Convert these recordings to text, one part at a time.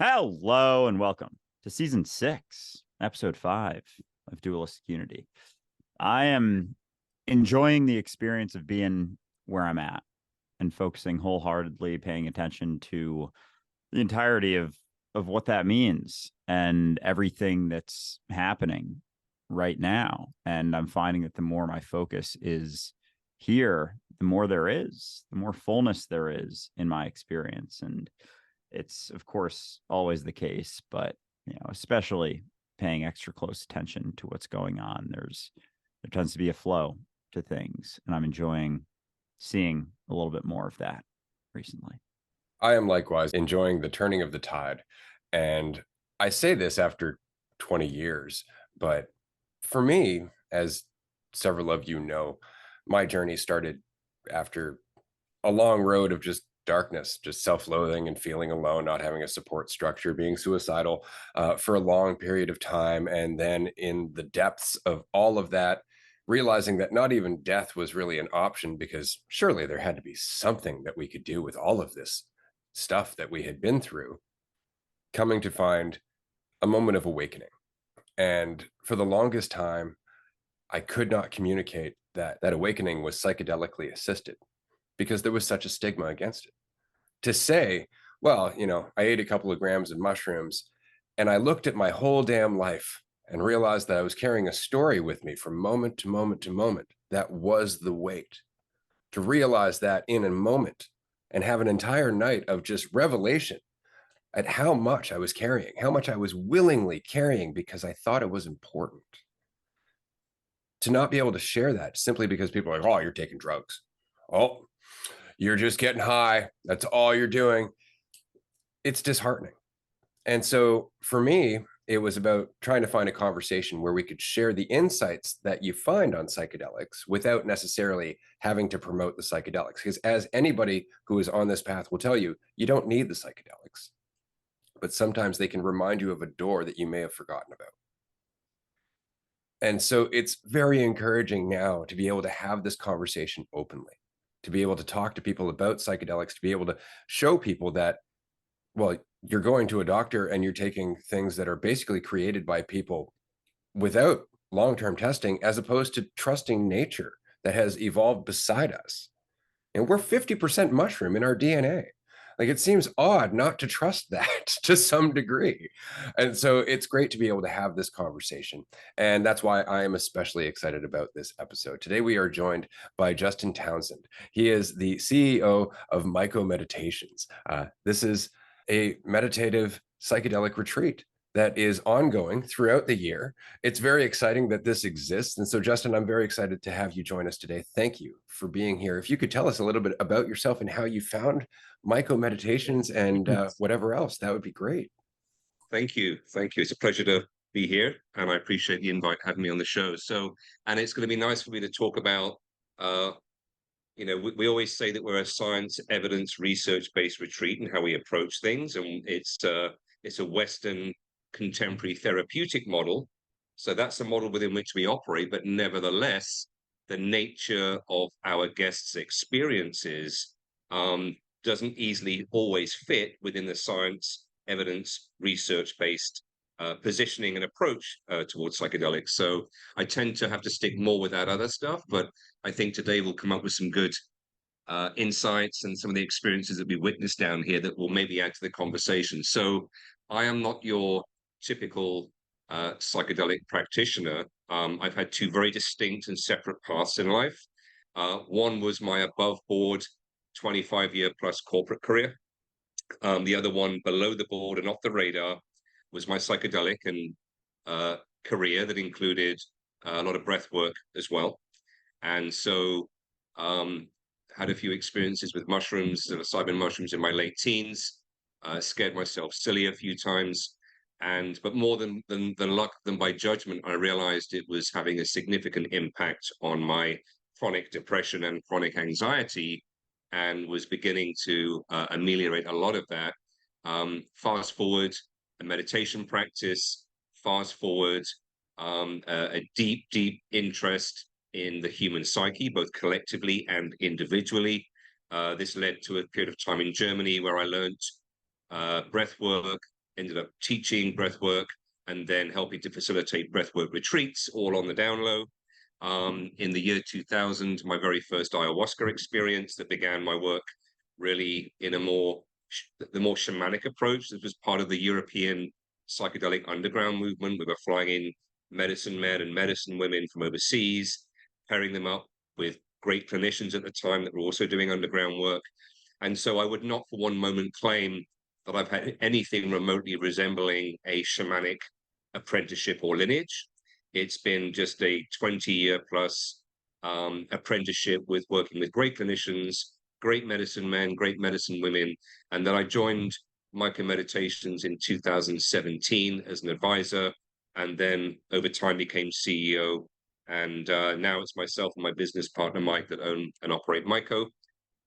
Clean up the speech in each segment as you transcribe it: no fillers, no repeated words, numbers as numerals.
Hello and welcome to season 6, episode 5 of Dualistic Unity. I am enjoying the experience of being where I'm at and focusing wholeheartedly, paying attention to the entirety of what that means and everything that's happening right now. And I'm finding that the more my focus is here, the more there is, the more fullness there is in my experience. And it's, of course, always the case, but especially paying extra close attention to what's going on. There tends to be a flow to things, and I'm enjoying seeing a little bit more of that recently. I am likewise enjoying the turning of the tide. And I say this after 20 years, but for me, as several of you know, my journey started after a long road of just darkness, just self-loathing and feeling alone, not having a support structure, being suicidal for a long period of time. And then in the depths of all of that, realizing that not even death was really an option, because surely there had to be something that we could do with all of this stuff that we had been through, coming to find a moment of awakening. And for the longest time, I could not communicate that awakening was psychedelically assisted because there was such a stigma against it. To say, well, I ate a couple of grams of mushrooms and I looked at my whole damn life and realized that I was carrying a story with me from moment to moment to moment. That was the weight. To realize that in a moment and have an entire night of just revelation at how much I was carrying, how much I was willingly carrying because I thought it was important. To not be able to share that simply because people are like, oh, you're taking drugs. Oh, you're just getting high. That's all you're doing. It's disheartening. And so for me, it was about trying to find a conversation where we could share the insights that you find on psychedelics without necessarily having to promote the psychedelics. Because as anybody who is on this path will tell you, you don't need the psychedelics, but sometimes they can remind you of a door that you may have forgotten about. And so it's very encouraging now to be able to have this conversation openly, to be able to talk to people about psychedelics, to be able to show people that, well, you're going to a doctor and you're taking things that are basically created by people without long-term testing, as opposed to trusting nature that has evolved beside us. And we're 50% mushroom in our DNA. Like, it seems odd not to trust that to some degree. And so it's great to be able to have this conversation. And that's why I am especially excited about this episode. Today, we are joined by Justin Townsend. He is the CEO of Myco Meditations. This is a meditative psychedelic retreat that is ongoing throughout the year. It's very exciting that this exists. And so, Justin, I'm very excited to have you join us today. Thank you for being here. If you could tell us a little bit about yourself and how you found Myco Meditations and whatever else, that would be great. Thank you. Thank you. It's a pleasure to be here, and I appreciate the invite having me on the show. So, and it's going to be nice for me to talk about, we always say that we're a science, evidence, research-based retreat and how we approach things, and it's a Western contemporary therapeutic model. So that's a model within which we operate, but nevertheless, the nature of our guests' experiences doesn't easily always fit within the science, evidence, research-based positioning and approach towards psychedelics. So I tend to have to stick more with that other stuff, but I think today we'll come up with some good insights and some of the experiences that we witnessed down here that will maybe add to the conversation. So I am not your typical psychedelic practitioner. I've had two very distinct and separate paths in life. One was my above board 25-year plus corporate career. The other one below the board and off the radar was my psychedelic and career that included a lot of breath work as well. And so had a few experiences with mushrooms, psilocybin mushrooms in my late teens, scared myself silly a few times. But more than luck, than by judgment, I realized it was having a significant impact on my chronic depression and chronic anxiety, and was beginning to ameliorate a lot of that. Fast forward, a meditation practice, fast forward, a deep, deep interest in the human psyche, both collectively and individually. This led to a period of time in Germany where I learned breath work, ended up teaching breathwork and then helping to facilitate breathwork retreats, all on the down low. In the year 2000, my very first ayahuasca experience that began my work really in the more shamanic approach. This was part of the European psychedelic underground movement. We were flying in medicine men and medicine women from overseas, pairing them up with great clinicians at the time that were also doing underground work. And so I would not for one moment claim that I've had anything remotely resembling a shamanic apprenticeship or lineage. It's been just a 20-year plus apprenticeship with working with great clinicians, great medicine men, great medicine women. And then I joined Myco Meditations in 2017 as an advisor, and then over time became CEO. And now it's myself and my business partner, Mike, that own and operate Myco.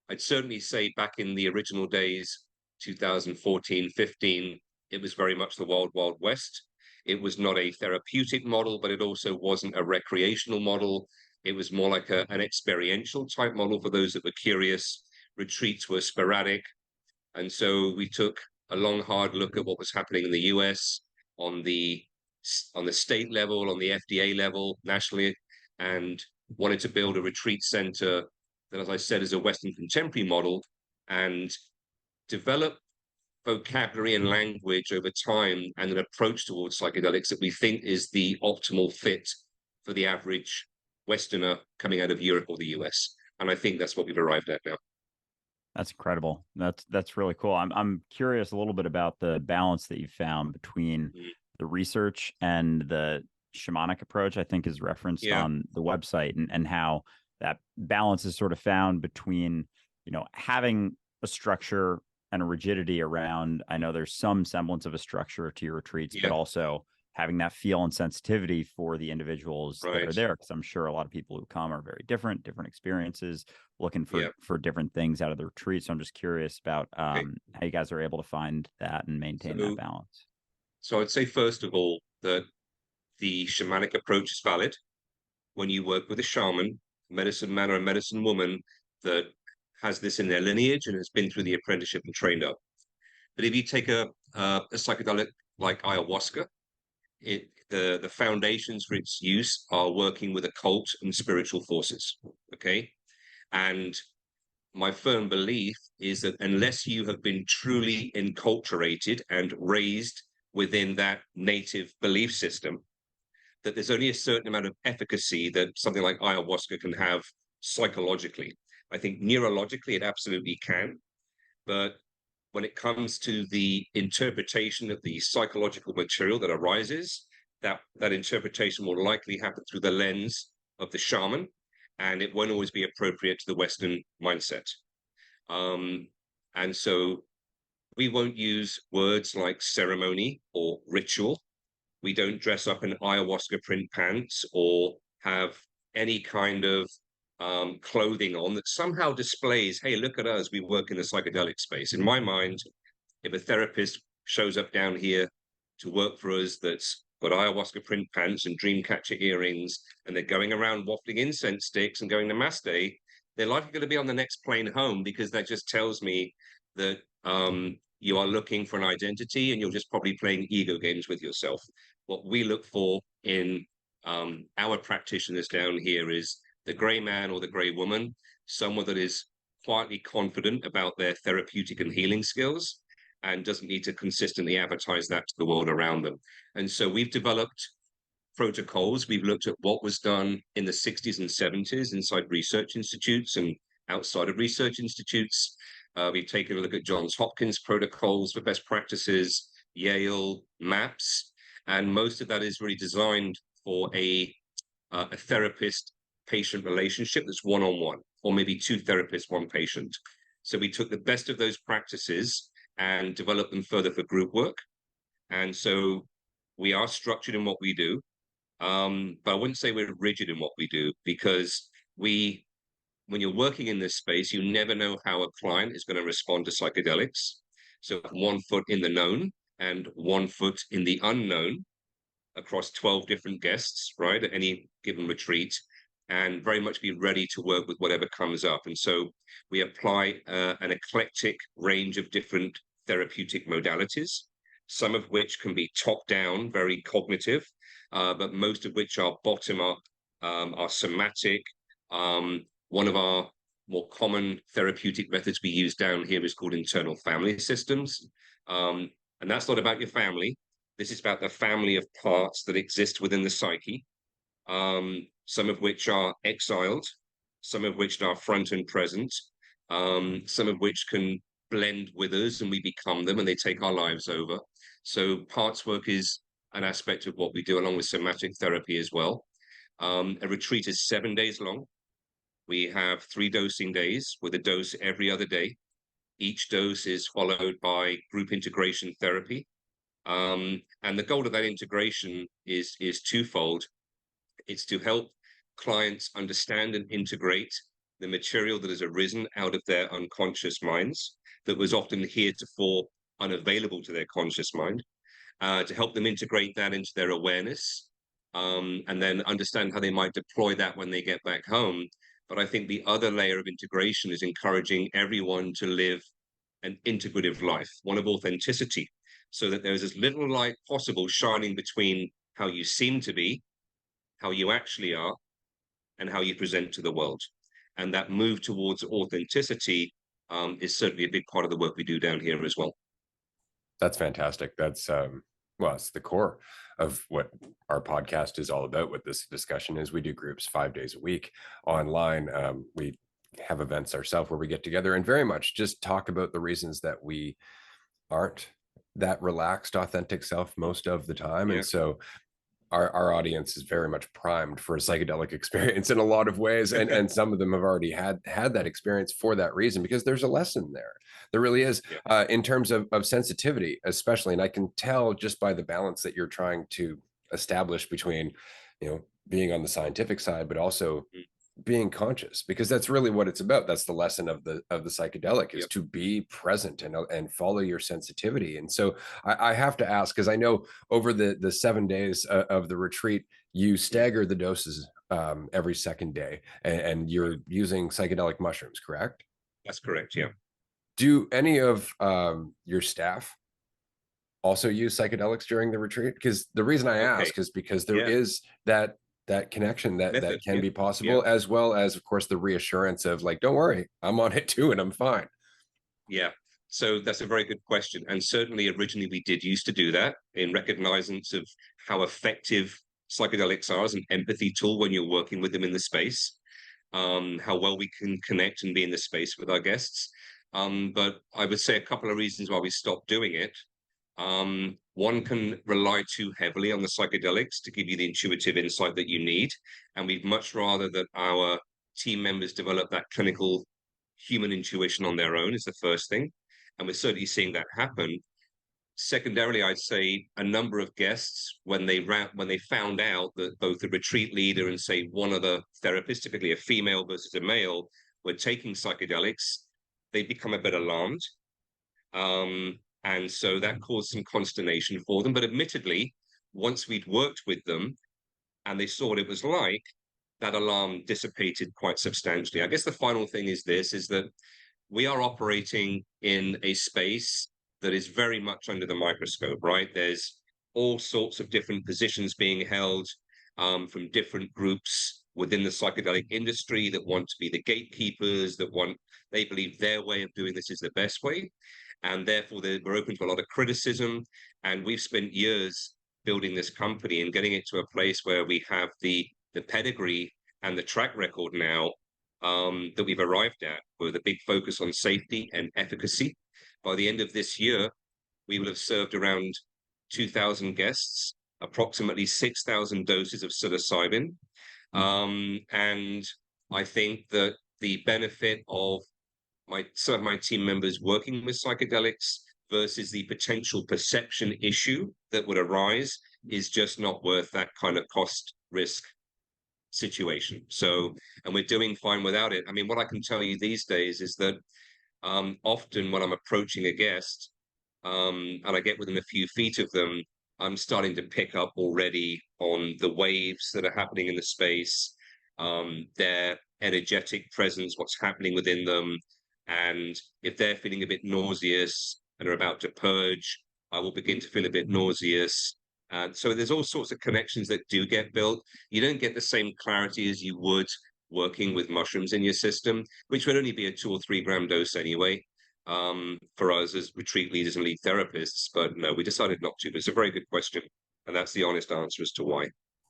I'd certainly say back in the original days, 2014, 15, it was very much the wild, wild west. It was not a therapeutic model, but it also wasn't a recreational model. It was more like an experiential type model for those that were curious. Retreats were sporadic. And so we took a long, hard look at what was happening in the US on the state level, on the FDA level, nationally, and wanted to build a retreat center that, as I said, is a Western contemporary model, and develop vocabulary and language over time and an approach towards psychedelics that we think is the optimal fit for the average Westerner coming out of Europe or the US. And I think that's what we've arrived at now. That's incredible. That's really cool. I'm curious a little bit about the balance that you found between the research and the shamanic approach, I think is referenced on the website, and how that balance is sort of found between, having a structure and a rigidity around. I know there's some semblance of a structure to your retreats, but also having that feel and sensitivity for the individuals that are there, because I'm sure a lot of people who come are very different experiences, looking for different things out of the retreat. So I'm just curious about how you guys are able to find that and maintain that balance. So I'd say, first of all, that the shamanic approach is valid when you work with a shaman, medicine man or a medicine woman that has this in their lineage and has been through the apprenticeship and trained up. But if you take a psychedelic like ayahuasca, the foundations for its use are working with occult and spiritual forces. Okay. And my firm belief is that unless you have been truly enculturated and raised within that native belief system, that there's only a certain amount of efficacy that something like ayahuasca can have psychologically. I think neurologically it absolutely can, but when it comes to the interpretation of the psychological material that arises, that interpretation will likely happen through the lens of the shaman, and it won't always be appropriate to the Western mindset. And so we won't use words like ceremony or ritual. We don't dress up in ayahuasca print pants or have any kind of clothing on that somehow displays, hey, look at us, we work in the psychedelic space. In my mind, if a therapist shows up down here to work for us that's got ayahuasca print pants and dream catcher earrings, and they're going around waffling incense sticks and going namaste, they're likely going to be on the next plane home, because that just tells me that you are looking for an identity and you're just probably playing ego games with yourself. What we look for in our practitioners down here is the gray man or the gray woman, someone that is quietly confident about their therapeutic and healing skills and doesn't need to consistently advertise that to the world around them. And so we've developed protocols. We've looked at what was done in the 60s and 70s inside research institutes and outside of research institutes. We've taken a look at Johns Hopkins protocols for best practices, Yale, MAPS, and most of that is really designed for a therapist-patient relationship that's one-on-one, or maybe two therapists, one patient. So we took the best of those practices and developed them further for group work. And so we are structured in what we do, but I wouldn't say we're rigid in what we do, because when you're working in this space, you never know how a client is going to respond to psychedelics. So 1 foot in the known and 1 foot in the unknown across 12 different guests, right, at any given retreat, and very much be ready to work with whatever comes up. And so we apply an eclectic range of different therapeutic modalities. some of which can be top down, very cognitive, but most of which are bottom up, are somatic. One of our more common therapeutic methods we use down here is called internal family systems. And that's not about your family. This is about the family of parts that exist within the psyche, some of which are exiled, some of which are front and present, some of which can blend with us and we become them and they take our lives over. So parts work is an aspect of what we do along with somatic therapy as well. A retreat is 7 days long. We have 3 dosing days with a dose every other day. Each dose is followed by group integration therapy. And the goal of that integration is twofold. It's to help clients understand and integrate the material that has arisen out of their unconscious minds that was often heretofore unavailable to their conscious mind, to help them integrate that into their awareness, and then understand how they might deploy that when they get back home. But I think the other layer of integration is encouraging everyone to live an integrative life, one of authenticity, so that there's as little light possible shining between how you seem to be, how you actually are, and how you present to the world. And that move towards authenticity is certainly a big part of the work we do down here as well. That's fantastic. That's well, it's the core of what our podcast is all about. With this discussion is we do groups 5 days a week online. We have events ourselves where we get together and very much just talk about the reasons that we aren't that relaxed, authentic self most of the time. Yeah. And so our audience is very much primed for a psychedelic experience in a lot of ways. And some of them have already had that experience for that reason, because there's a lesson there. There really is, in terms of sensitivity, especially. And I can tell just by the balance that you're trying to establish between, being on the scientific side, but also being conscious, because that's really what it's about. That's the lesson of the psychedelic, is to be present and follow your sensitivity. And so I have to ask, because I know over the 7 days of the retreat, you stagger the doses every second day, and you're using psychedelic mushrooms, correct? That's correct. Yeah. Do any of your staff also use psychedelics during the retreat? Because the reason I ask is because there is that connection that can be possible, as well as, of course, the reassurance of like, don't worry, I'm on it too and I'm fine. Yeah. So that's a very good question. And certainly originally we did used to do that in recognizance of how effective psychedelics are as an empathy tool when you're working with them in the space, how well we can connect and be in the space with our guests. But I would say a couple of reasons why we stopped doing it. One can rely too heavily on the psychedelics to give you the intuitive insight that you need. And we'd much rather that our team members develop that clinical human intuition on their own, is the first thing. And we're certainly seeing that happen. Secondarily, I'd say a number of guests, when they found out that both the retreat leader and, say, one of the therapists, typically a female versus a male, were taking psychedelics, they become a bit alarmed. And so that caused some consternation for them. But admittedly, once we'd worked with them and they saw what it was like, that alarm dissipated quite substantially. I guess the final thing is this, is that we are operating in a space that is very much under the microscope, right? There's all sorts of different positions being held from different groups within the psychedelic industry that want to be the gatekeepers, they believe their way of doing this is the best way. And therefore, we're open to a lot of criticism. And we've spent years building this company and getting it to a place where we have the pedigree and the track record now that we've arrived at, with a big focus on safety and efficacy. By the end of this year, we will have served around 2,000 guests, approximately 6,000 doses of psilocybin. And I think that the benefit of some of my team members working with psychedelics versus the potential perception issue that would arise is just not worth that kind of cost risk situation. So, and we're doing fine without it. I mean, what I can tell you these days is that often when I'm approaching a guest and I get within a few feet of them, I'm starting to pick up already on the waves that are happening in the space, their energetic presence, what's happening within them. And if they're feeling a bit nauseous and are about to purge, I will begin to feel a bit nauseous. And so there's all sorts of connections that do get built. You don't get the same clarity as you would working with mushrooms in your system, which would only be a 2 or 3 gram dose anyway, for us as retreat leaders and lead therapists. But no, we decided not to. But it's a very good question. And that's the honest answer as to why.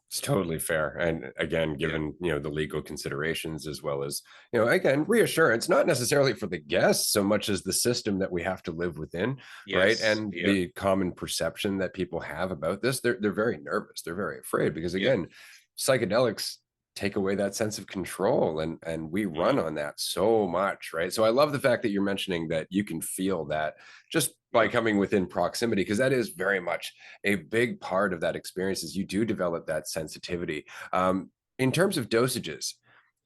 It's totally fair. And again, Yeah. given, the legal considerations, as well as, again, reassurance, not necessarily for the guests so much as the system that we have to live within, right? Yes. And Yeah. the common perception that people have about this, they're very nervous. They're very afraid because, Yeah. again, psychedelics take away that sense of control, and we run on that so much, right? So I love the fact that you're mentioning that you can feel that just by Yeah. coming within proximity, because that is very much a big part of that experience, is you do develop that sensitivity. In terms of dosages,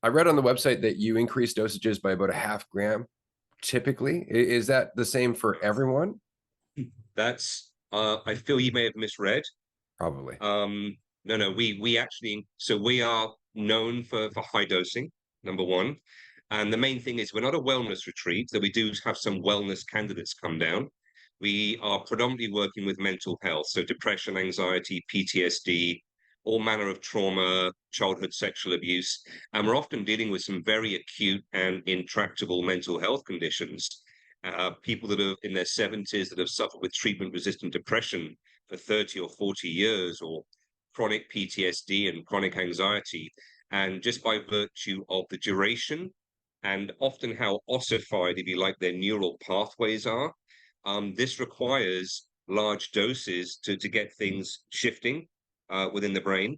I read on the website that you increase dosages by about a half gram typically. Is that the same for everyone? That's I feel you may have misread. Probably. No, we actually, so we are known for high dosing, number one. And the main thing is we're not a wellness retreat, though we do have some wellness candidates come down. We are predominantly working with mental health, so depression, anxiety, PTSD, all manner of trauma, childhood sexual abuse. And we're often dealing with some very acute and intractable mental health conditions. People that are in their 70s that have suffered with treatment-resistant depression for 30 or 40 years, or chronic PTSD and chronic anxiety. And just by virtue of the duration and often how ossified, if you like, their neural pathways are, this requires large doses to get things shifting within the brain.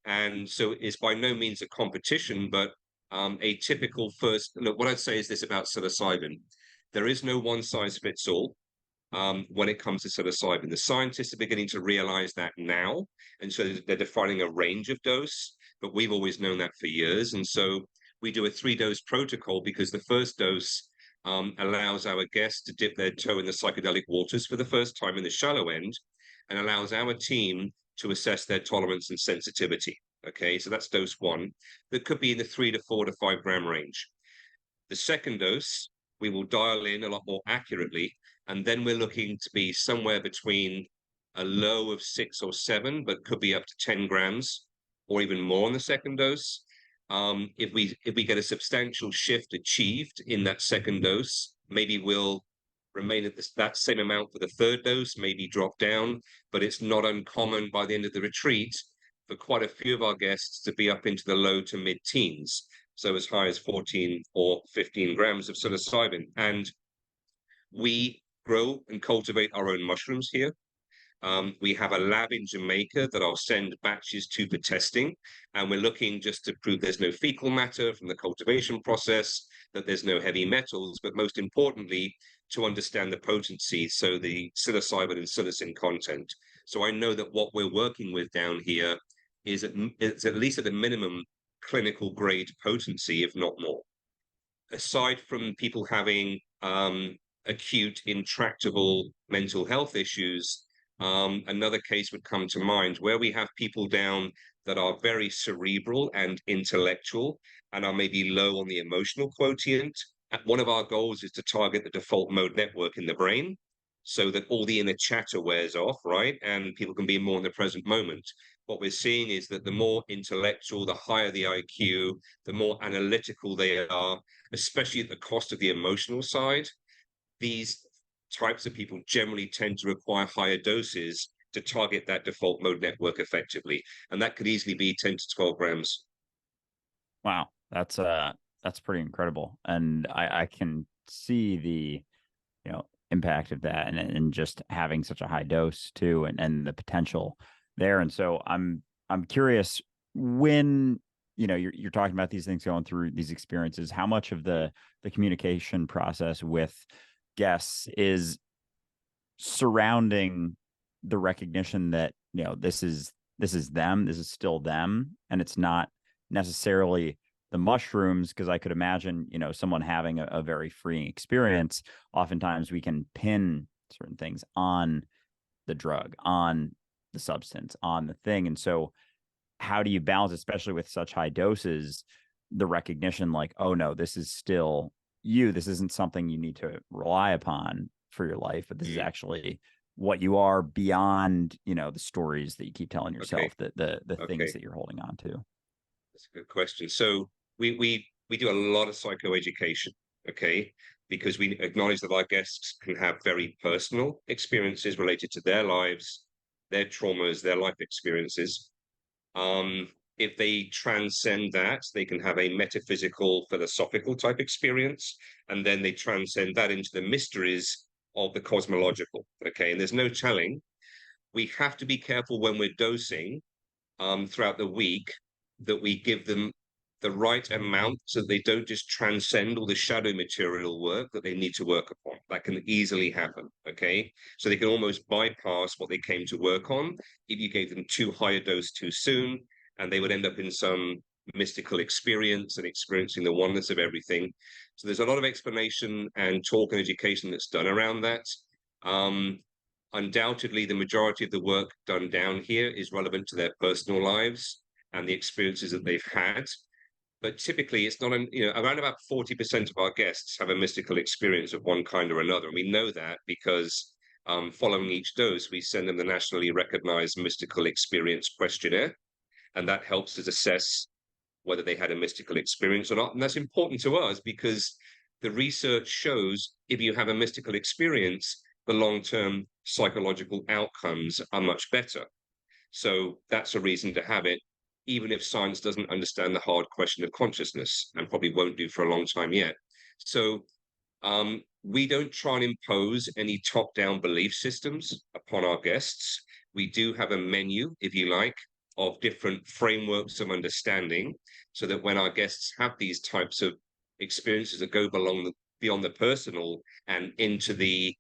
And so it's by no means a competition, but a typical first look. What I'd say is this about psilocybin: there is no one size fits all when it comes to psilocybin. The scientists are beginning to realize that now, and so they're defining a range of dose, but we've always known that for years. And so we do a 3-dose protocol because the first dose allows our guests to dip their toe in the psychedelic waters for the first time in the shallow end, and allows our team to assess their tolerance and sensitivity. Okay, so that's dose 1. That could be in the 3 to 4 to 5 gram range. The second dose, we will dial in a lot more accurately, and then we're looking to be somewhere between a low of 6 or 7, but could be up to 10 grams or even more on the second dose. If we get a substantial shift achieved in that second dose, maybe we'll remain at that same amount for the third dose, maybe drop down, but it's not uncommon by the end of the retreat for quite a few of our guests to be up into the low to mid-teens, so as high as 14 or 15 grams of psilocybin. And we grow and cultivate our own mushrooms here. We have a lab in Jamaica that I'll send batches to for testing, and we're looking just to prove there's no fecal matter from the cultivation process, that there's no heavy metals, but most importantly, to understand the potency, so the psilocybin and psilocin content. So I know that what we're working with down here is it's at least at a minimum clinical grade potency, if not more. Aside from people having acute, intractable mental health issues, another case would come to mind where we have people down that are very cerebral and intellectual and are maybe low on the emotional quotient. One of our goals is to target the default mode network in the brain so that all the inner chatter wears off, right? And people can be more in the present moment. What we're seeing is that the more intellectual, the higher the IQ, the more analytical they are, especially at the cost of the emotional side. These types of people generally tend to require higher doses to target that default mode network effectively. And that could easily be 10 to 12 grams. Wow. That's pretty incredible. And I can see the, impact of that, and just having such a high dose too, and the potential there. And so I'm curious, when you're talking about these things, going through these experiences, how much of the communication process with guests is surrounding the recognition that this is them, this is still them, and it's not necessarily the mushrooms? Because I could imagine someone having a very freeing experience, oftentimes we can pin certain things on the drug, on the substance, on the thing. And so how do you balance, especially with such high doses, the recognition like, oh no, this is still you, this isn't something you need to rely upon for your life, but this is actually what you are beyond, you know, the stories that you keep telling yourself, Okay. the things Okay. that you're holding on to? That's a good question. So we do a lot of psychoeducation, okay? Because we acknowledge that our guests can have very personal experiences related to their lives, their traumas, their life experiences. If they transcend that, they can have a metaphysical, philosophical type experience, and then they transcend that into the mysteries of the cosmological. Okay, and there's no telling. We have to be careful when we're dosing throughout the week that we give them the right amount so that they don't just transcend all the shadow material work that they need to work upon. That can easily happen, okay? So they can almost bypass what they came to work on if you gave them too high a dose too soon, and they would end up in some mystical experience and experiencing the oneness of everything. So there's a lot of explanation and talk and education that's done around that. Undoubtedly, the majority of the work done down here is relevant to their personal lives and the experiences that they've had. But typically, it's not, around about 40% of our guests have a mystical experience of one kind or another. And we know that because following each dose, we send them the nationally recognized mystical experience questionnaire. And that helps us assess whether they had a mystical experience or not. And that's important to us because the research shows if you have a mystical experience, the long-term psychological outcomes are much better. So that's a reason to have it, even if science doesn't understand the hard question of consciousness and probably won't do for a long time yet. So we don't try and impose any top-down belief systems upon our guests. We do have a menu, if you like, of different frameworks of understanding so that when our guests have these types of experiences that go beyond the personal and into the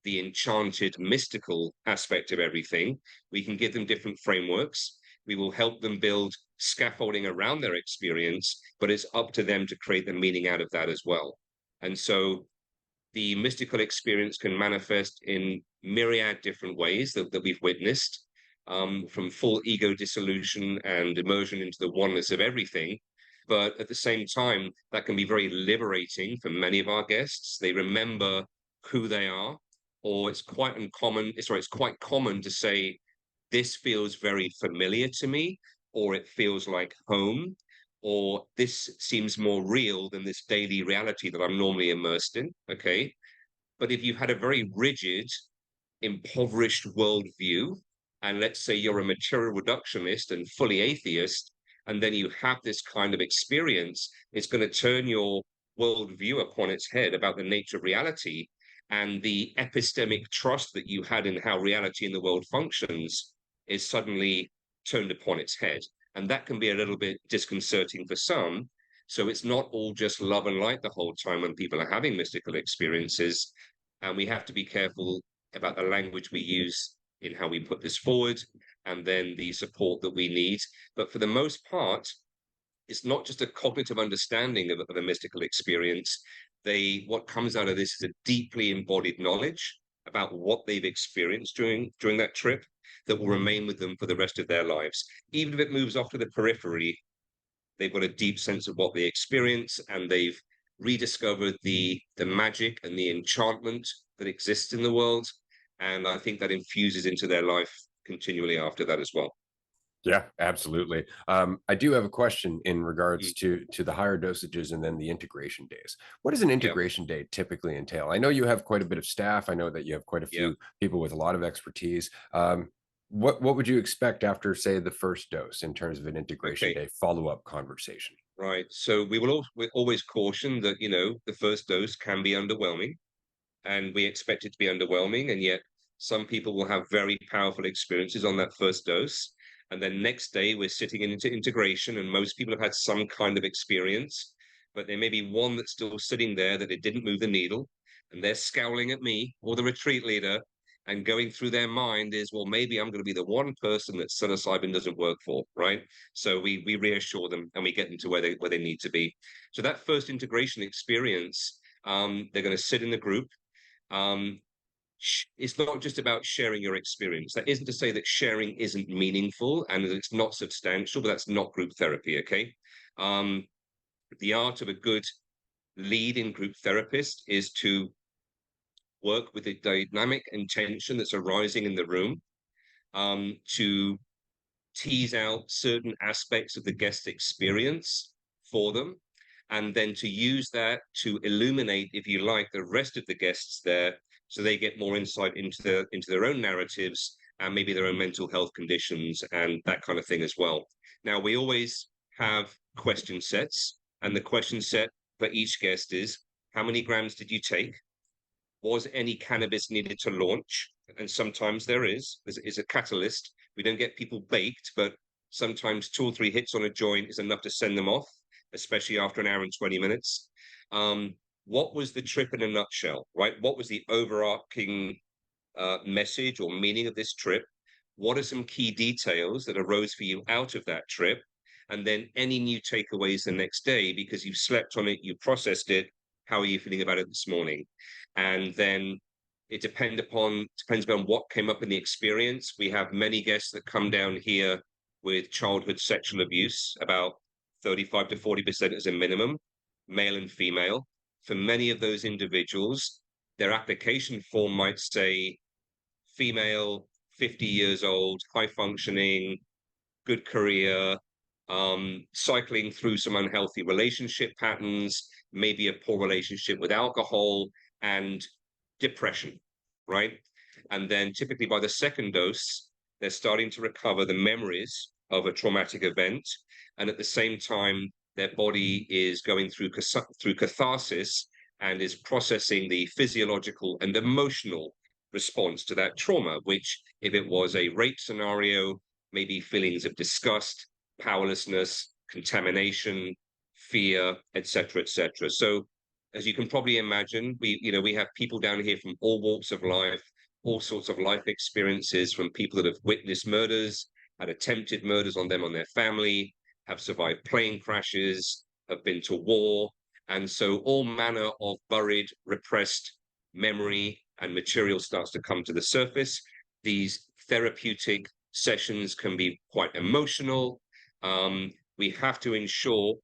enchanted, mystical aspect of everything, we can give them different frameworks. We will help them build scaffolding around their experience, but it's up to them to create the meaning out of that as well. And so the mystical experience can manifest in myriad different ways that we've witnessed, from full ego dissolution and immersion into the oneness of everything. But at the same time, that can be very liberating for many of our guests. They remember who they are, or it's quite common to say, this feels very familiar to me, or it feels like home, or this seems more real than this daily reality that I'm normally immersed in. Okay. But if you've had a very rigid, impoverished worldview, and let's say you're a material reductionist and fully atheist, and then you have this kind of experience, it's going to turn your worldview upon its head about the nature of reality, and the epistemic trust that you had in how reality in the world functions is suddenly turned upon its head. And that can be a little bit disconcerting for some. So it's not all just love and light the whole time when people are having mystical experiences. And we have to be careful about the language we use in how we put this forward, and then the support that we need. But for the most part, it's not just a cognitive understanding of a mystical experience. What comes out of this is a deeply embodied knowledge about what they've experienced during that trip that will remain with them for the rest of their lives. Even if it moves off to the periphery, they've got a deep sense of what they experience, and they've rediscovered the magic and the enchantment that exists in the world. And I think that infuses into their life continually after that as well. Yeah, absolutely. I do have a question in regards to the higher dosages and then the integration days. What does an integration day typically entail? I know you have quite a bit of staff. I know that you have quite a few people with a lot of expertise. What would you expect after, say, the first dose in terms of an integration day follow-up conversation? Right. So we always caution that, the first dose can be underwhelming, and we expect it to be underwhelming. And yet some people will have very powerful experiences on that first dose. And then next day we're sitting into integration, and most people have had some kind of experience, but there may be one that's still sitting there that it didn't move the needle, and they're scowling at me or the retreat leader, and going through their mind is, well, maybe I'm going to be the one person that psilocybin doesn't work for, right? So we reassure them and we get them to where they need to be. So that first integration experience, they're going to sit in the group. It's not just about sharing your experience. That isn't to say that sharing isn't meaningful and that it's not substantial, but that's not group therapy, okay? The art of a good lead in group therapist is to work with the dynamic and tension that's arising in the room, to tease out certain aspects of the guest experience for them, and then to use that to illuminate, if you like, the rest of the guests there, so they get more insight into their own narratives and maybe their own mental health conditions and that kind of thing as well. Now, we always have question sets, and the question set for each guest is, how many grams did you take? Was any cannabis needed to launch? And sometimes there is a catalyst. We don't get people baked, but sometimes 2 or 3 hits on a joint is enough to send them off, especially after an hour and 20 minutes. What was the trip in a nutshell, right? What was the overarching message or meaning of this trip? What are some key details that arose for you out of that trip? And then any new takeaways the next day, because you've slept on it, you processed it. How are you feeling about it this morning? And then it depends upon what came up in the experience. We have many guests that come down here with childhood sexual abuse, about 35 to 40% as a minimum, male and female. For many of those individuals, their application form might say female, 50 years old, high functioning, good career, cycling through some unhealthy relationship patterns, maybe a poor relationship with alcohol and depression, right? And then typically by the second dose, they're starting to recover the memories of a traumatic event. And at the same time, their body is going through catharsis and is processing the physiological and emotional response to that trauma, which if it was a rape scenario, maybe feelings of disgust, powerlessness, contamination, fear, etc., etc. So as you can probably imagine, we have people down here from all walks of life, all sorts of life experiences, from people that have witnessed murders, had attempted murders on them, on their family, have survived plane crashes, have been to war. And so all manner of buried, repressed memory and material starts to come to the surface. These therapeutic sessions can be quite emotional. We have to ensure,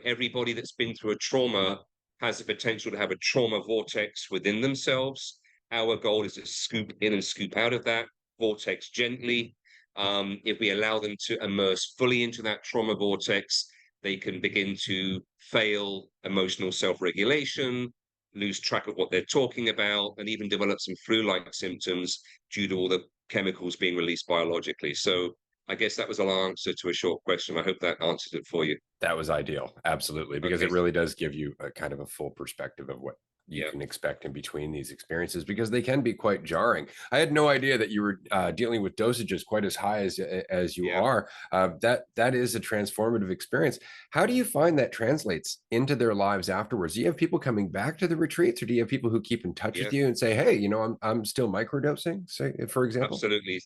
everybody that's been through a trauma has the potential to have a trauma vortex within themselves. Our goal is to scoop in and scoop out of that vortex gently. If we allow them to immerse fully into that trauma vortex, they can begin to fail emotional self-regulation, lose track of what they're talking about, and even develop some flu-like symptoms due to all the chemicals being released biologically. So I guess that was a long answer to a short question. I hope that answered it for you. That was ideal. Absolutely. Because Okay. it really does give you a kind of a full perspective of what you can expect in between these experiences, because they can be quite jarring. I had no idea that you were dealing with dosages quite as high as you are. That is a transformative experience. How do you find that translates into their lives afterwards? Do you have people coming back to the retreats, or do you have people who keep in touch with you and say, hey, I'm still microdosing, say, for example? Absolutely.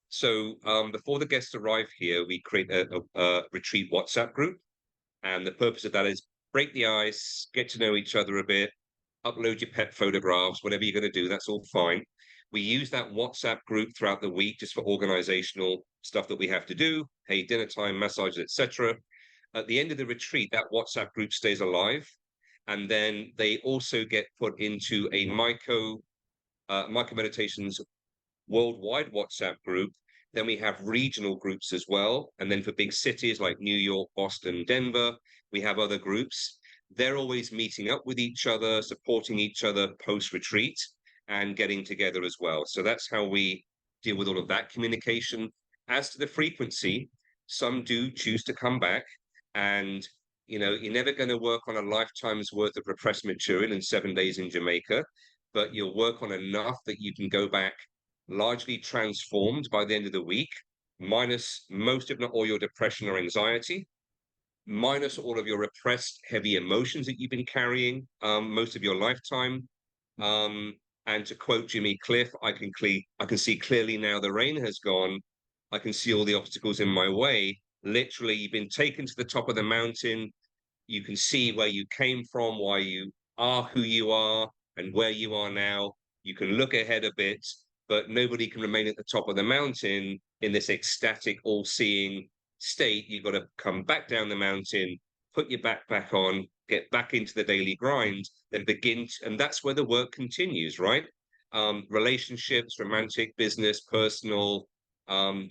So before the guests arrive here, we create a retreat WhatsApp group. And the purpose of that is break the ice, get to know each other a bit, upload your pet photographs, whatever you're going to do, that's all fine. We use that WhatsApp group throughout the week just for organizational stuff that we have to do. Hey, dinner time, massages, etc. At the end of the retreat, that WhatsApp group stays alive. And then they also get put into a Myco Meditations worldwide WhatsApp group. Then we have regional groups as well. And then for big cities like New York, Boston, Denver, we have other groups. They're always meeting up with each other, supporting each other post-retreat and getting together as well. So that's how we deal with all of that communication. As to the frequency, some do choose to come back, and you're never going to work on a lifetime's worth of repressed material in 7 days in Jamaica, but you'll work on enough that you can go back largely transformed by the end of the week, minus most, if not all, your depression or anxiety, minus all of your repressed heavy emotions that you've been carrying most of your lifetime. And to quote Jimmy Cliff, I can see clearly now the rain has gone. I can see all the obstacles in my way. Literally, you've been taken to the top of the mountain. You can see where you came from, why you are who you are, and where you are now. You can look ahead a bit, but nobody can remain at the top of the mountain in this ecstatic, all-seeing state. You've got to come back down the mountain, put your backpack on, get back into the daily grind, then begin. And that's where the work continues, right? relationships, romantic, business, personal,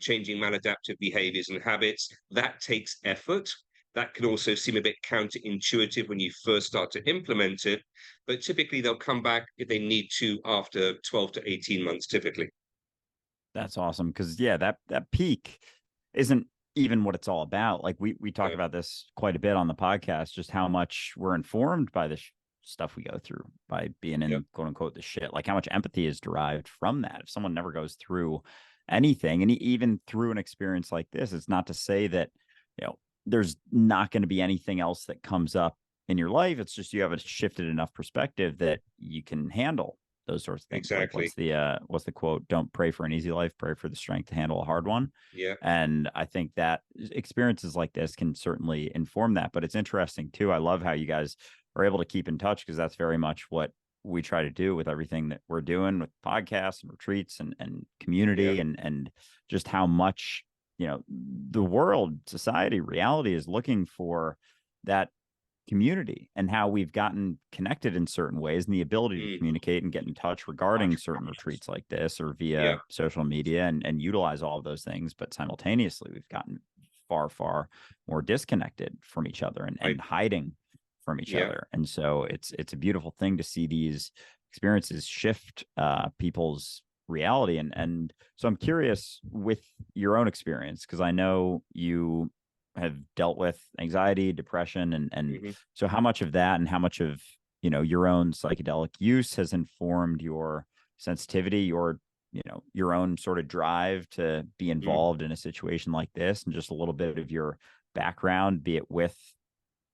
changing maladaptive behaviors and habits. That takes effort. That can also seem a bit counterintuitive when you first start to implement it, but typically they'll come back if they need to after 12 to 18 months, typically. That's awesome. Cause yeah, that peak isn't even what it's all about. Like we talk about this quite a bit on the podcast, just how much we're informed by the stuff we go through by being in quote unquote the shit, like how much empathy is derived from that. If someone never goes through anything, and even through an experience like this, it's not to say that, you know, there's not going to be anything else that comes up in your life. It's just you have a shifted enough perspective that you can handle those sorts of things. Exactly. Like what's the quote? Don't pray for an easy life, pray for the strength to handle a hard one. Yeah. And I think that experiences like this can certainly inform that. But it's interesting too. I love how you guys are able to keep in touch, because that's very much what we try to do with everything that we're doing with podcasts and retreats and community, and just how much, you know, the world, society, reality is looking for that community, and how we've gotten connected in certain ways, and the ability to communicate and get in touch regarding certain retreats like this, or via social media, and utilize all of those things. But simultaneously, we've gotten far more disconnected from each other, and hiding from each other. And so it's a beautiful thing to see these experiences shift people's reality. And so I'm curious, with your own experience, because I know you have dealt with anxiety, depression, and so how much of that, and how much of, you know, your own psychedelic use has informed your sensitivity, your, you know, your own sort of drive to be involved in a situation like this, and just a little bit of your background, be it with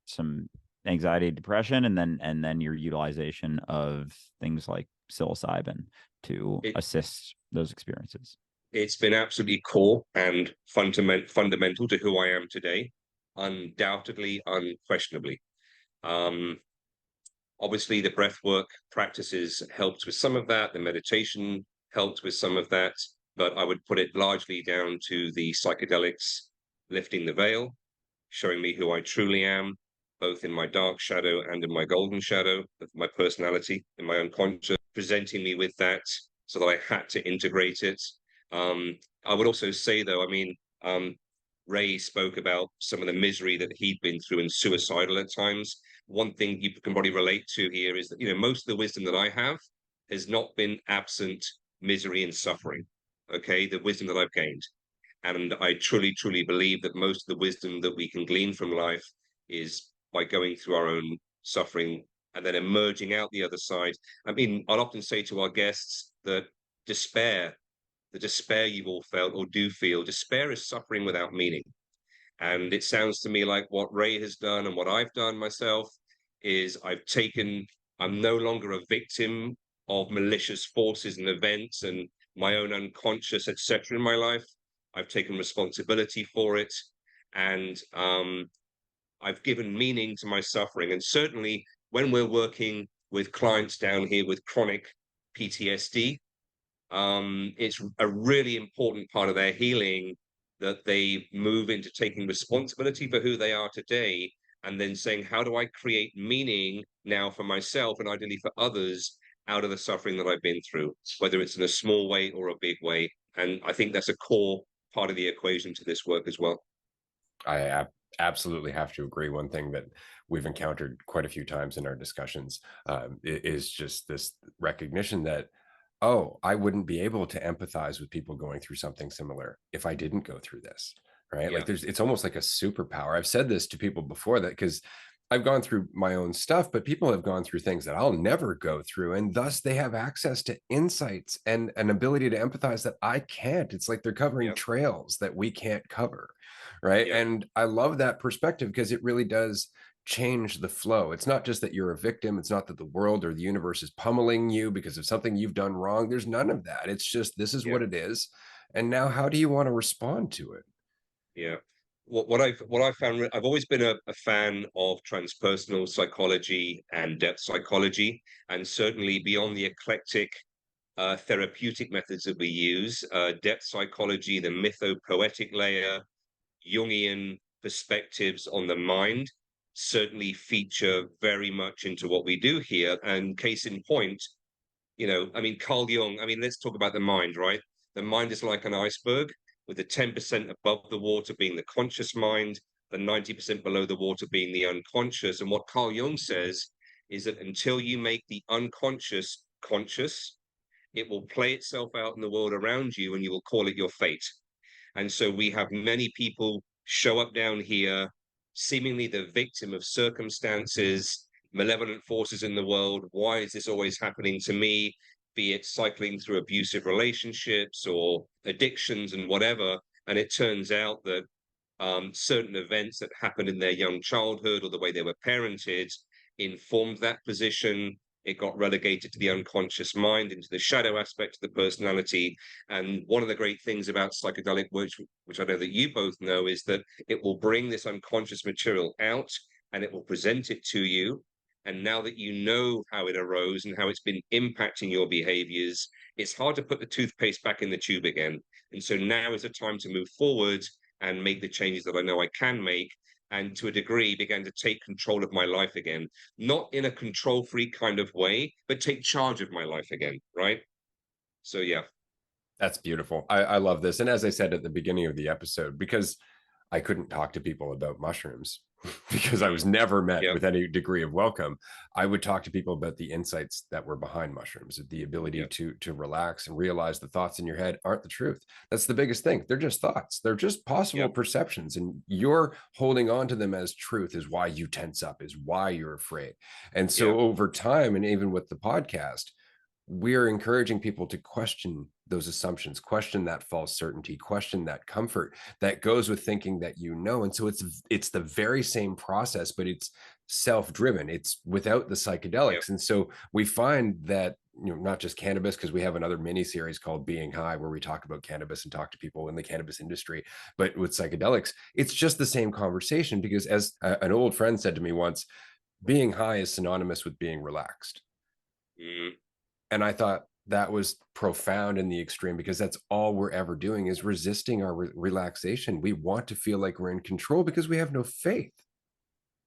some anxiety, depression, and then your utilization of things like psilocybin to assist those experiences. It's been absolutely core and fundamental to who I am today, undoubtedly, unquestionably. Obviously, the breathwork practices helped with some of that. The meditation helped with some of that, but I would put it largely down to the psychedelics lifting the veil, showing me who I truly am, both in my dark shadow and in my golden shadow of my personality, in my unconscious, presenting me with that so that I had to integrate it. I would also say, though, I mean, Ray spoke about some of the misery that he'd been through and suicidal at times. One thing you can probably relate to here is that, you know, most of the wisdom that I have has not been absent misery and suffering. Okay, the wisdom that I've gained. And I truly believe that most of the wisdom that we can glean from life is by going through our own suffering and then emerging out the other side. I mean, I'll often say to our guests that the despair you've all felt or do feel, despair is suffering without meaning. And it sounds to me like what Ray has done and what I've done myself is I'm no longer a victim of malicious forces and events and my own unconscious, etc. in my life. I've taken responsibility for it, and I've given meaning to my suffering. And certainly when we're working with clients down here with chronic PTSD, it's a really important part of their healing that they move into taking responsibility for who they are today, and then saying, how do I create meaning now for myself and ideally for others out of the suffering that I've been through, whether it's in a small way or a big way. And I think that's a core part of the equation to this work as well. I absolutely have to agree. One thing that we've encountered quite a few times in our discussions is just this recognition that, oh, I wouldn't be able to empathize with people going through something similar if I didn't go through this, right? Yeah. Like it's almost like a superpower. I've said this to people before, that because I've gone through my own stuff, but people have gone through things that I'll never go through. And thus they have access to insights and an ability to empathize that I can't. It's like they're covering trails that we can't cover. Right. And I love that perspective, because it really does change the flow. It's not just that you're a victim. It's not that the world or the universe is pummeling you because of something you've done wrong. There's none of that. It's just, this is what it is. And now how do you want to respond to it? Yeah. What I've found, I've always been a fan of transpersonal psychology and depth psychology, and certainly beyond the eclectic therapeutic methods that we use, depth psychology, the mytho-poetic layer, Jungian perspectives on the mind certainly feature very much into what we do here. And case in point, I mean, Carl Jung, I mean, let's talk about the mind, right? The mind is like an iceberg, with the 10% above the water being the conscious mind, the 90% below the water being the unconscious. And what Carl Jung says is that until you make the unconscious conscious, it will play itself out in the world around you and you will call it your fate. And so we have many people show up down here, seemingly the victim of circumstances, malevolent forces in the world. Why is this always happening to me? Be it cycling through abusive relationships or addictions and whatever. And it turns out that certain events that happened in their young childhood or the way they were parented informed that position. It got relegated to the unconscious mind, into the shadow aspect of the personality. And one of the great things about psychedelic, which I know that you both know, is that it will bring this unconscious material out and it will present it to you. And now that you know how it arose and how it's been impacting your behaviors, it's hard to put the toothpaste back in the tube again. And so now is the time to move forward and make the changes that I know I can make, and to a degree began to take control of my life again, not in a control freak kind of way, but take charge of my life again, right? So yeah. That's beautiful. I love this. And as I said at the beginning of the episode, because I couldn't talk to people about mushrooms because I was never met with any degree of welcome, I would talk to people about the insights that were behind mushrooms, the ability to relax and realize the thoughts in your head aren't the truth. That's the biggest thing. They're just thoughts. They're just possible perceptions. And you're holding on to them as truth is why you tense up, is why you're afraid. And so over time, and even with the podcast, we're encouraging people to question those assumptions, question that false certainty, question that comfort that goes with thinking that you know. And so it's the very same process, but it's self-driven. It's without the psychedelics. And so we find that, not just cannabis, because we have another mini series called Being High, where we talk about cannabis and talk to people in the cannabis industry, but with psychedelics, it's just the same conversation, because as an old friend said to me once, being high is synonymous with being relaxed. And I thought that was profound in the extreme, because that's all we're ever doing is resisting our relaxation. We want to feel like we're in control because we have no faith.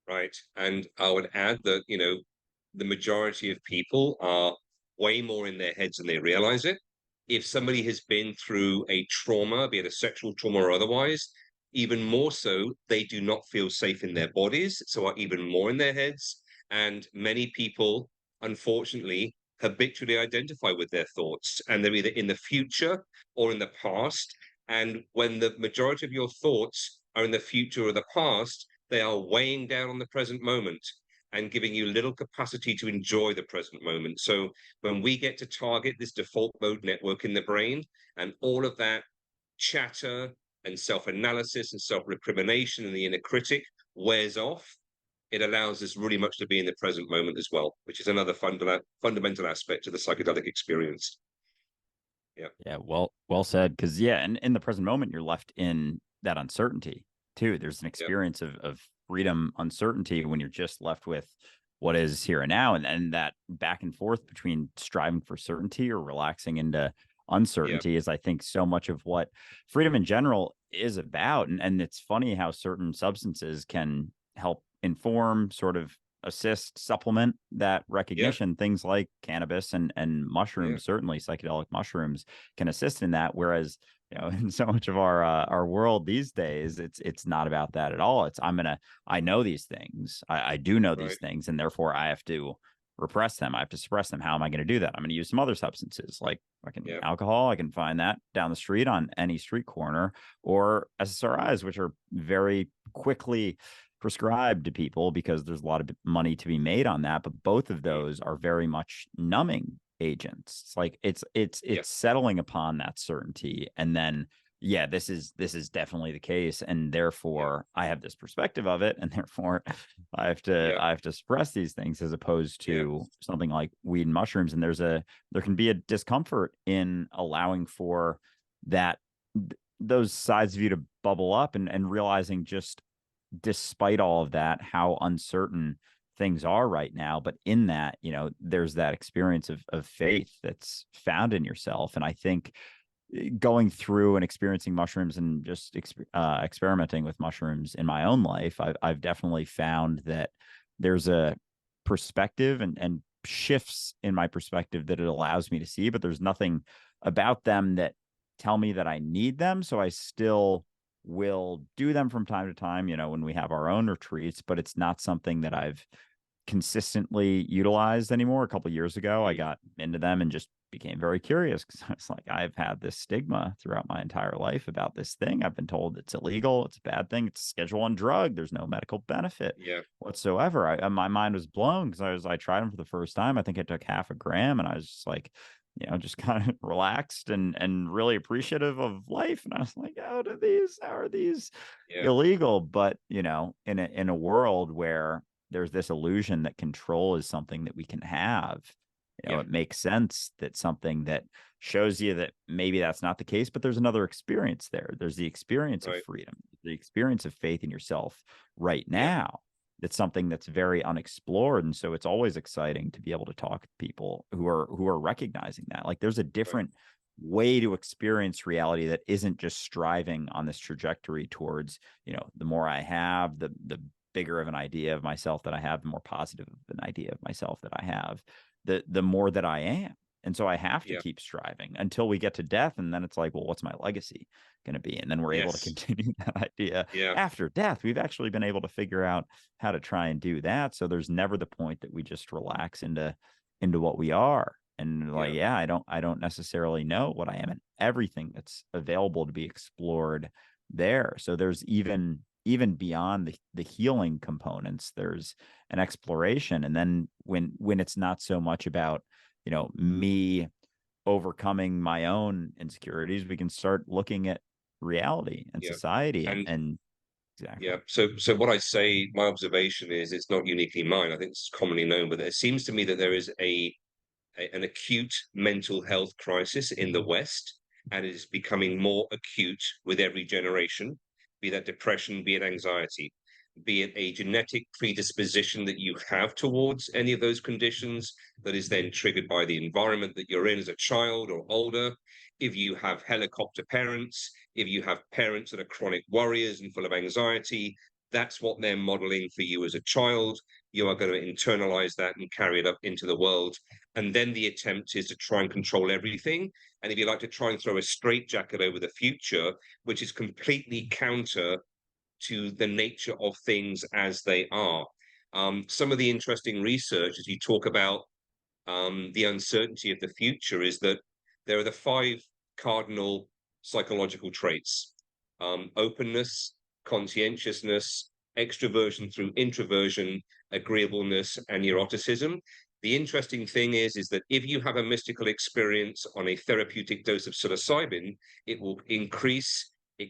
Right. And I would add that, the majority of people are way more in their heads than they realize it. If somebody has been through a trauma, be it a sexual trauma or otherwise, even more so, they do not feel safe in their bodies, so are even more in their heads. And many people, unfortunately, habitually identify with their thoughts, and they're either in the future or in the past. And when the majority of your thoughts are in the future or the past, they are weighing down on the present moment and giving you little capacity to enjoy the present moment. So when we get to target this default mode network in the brain, and all of that chatter and self-analysis and self-recrimination and the inner critic wears off, it allows us really much to be in the present moment as well, which is another fundamental aspect of the psychedelic experience. Yeah, well said. Because and in the present moment, you're left in that uncertainty too. There's an experience of freedom, uncertainty, when you're just left with what is here and now, and that back and forth between striving for certainty or relaxing into uncertainty is, I think, so much of what freedom in general is about. And it's funny how certain substances can help inform, sort of assist, supplement that recognition. Things like cannabis and mushrooms, certainly psychedelic mushrooms, can assist in that. Whereas, in so much of our world these days, it's not about that at all. It's I know these things. I do know these things, and therefore I have to repress them. I have to suppress them. How am I going to do that? I'm going to use some other substances, like alcohol. I can find that down the street on any street corner, or SSRIs, which are very quickly prescribed to people because there's a lot of money to be made on that. But both of those are very much numbing agents. It's like it's settling upon that certainty, and then this is definitely the case, and therefore I have this perspective of it, and therefore I have to suppress these things, as opposed to something like weed and mushrooms. And there can be a discomfort in allowing for that, those sides of you to bubble up, and realizing, just despite all of that, how uncertain things are right now. But in that, there's that experience of faith that's found in yourself. And I think going through and experiencing mushrooms and just experimenting with mushrooms in my own life, I've definitely found that there's a perspective and shifts in my perspective that it allows me to see, but there's nothing about them that tell me that I need them. So I still will do them from time to time, when we have our own retreats, but it's not something that I've consistently utilized anymore. A couple of years ago, I got into them and just became very curious, because I was like, I've had this stigma throughout my entire life about this thing. I've been told it's illegal, it's a bad thing, it's a Schedule 1 drug, there's no medical benefit whatsoever. My mind was blown, because I tried them for the first time. I think I took half a gram, and I was just like, just kind of relaxed and really appreciative of life. And I was like, how are these illegal? But in a world where there's this illusion that control is something that we can have, it makes sense that something that shows you that maybe that's not the case, but there's another experience there. There's the experience of freedom, the experience of faith in yourself right now. It's something that's very unexplored. And so it's always exciting to be able to talk to people who are recognizing that. Like, there's a different way to experience reality that isn't just striving on this trajectory towards, the more I have, the bigger of an idea of myself that I have, the more positive of an idea of myself that I have, the more that I am. And so I have to keep striving until we get to death. And then it's like, well, what's my legacy going to be? And then we're able to continue that idea after death. We've actually been able to figure out how to try and do that. So there's never the point that we just relax into what we are. And like, I don't necessarily know what I am, and everything that's available to be explored there. So there's even beyond the healing components, there's an exploration. And then when it's not so much about, me overcoming my own insecurities, we can start looking at reality and society and exactly. So what I say, my observation is, it's not uniquely mine. I think it's commonly known, but it seems to me that there is an acute mental health crisis in the West, and it is becoming more acute with every generation, be that depression, be it anxiety, be it a genetic predisposition that you have towards any of those conditions that is then triggered by the environment that you're in as a child or older. If you have helicopter parents, if you have parents that are chronic worriers and full of anxiety, that's what they're modeling for you as a child. You are going to internalize that and carry it up into the world. And then the attempt is to try and control everything. And if you like, to try and throw a straitjacket over the future, which is completely counter to the nature of things as they are. Some of the interesting research, as you talk about the uncertainty of the future, is that there are the 5 cardinal psychological traits: openness, conscientiousness, extroversion through introversion, agreeableness, and neuroticism. The interesting thing is that if you have a mystical experience on a therapeutic dose of psilocybin, it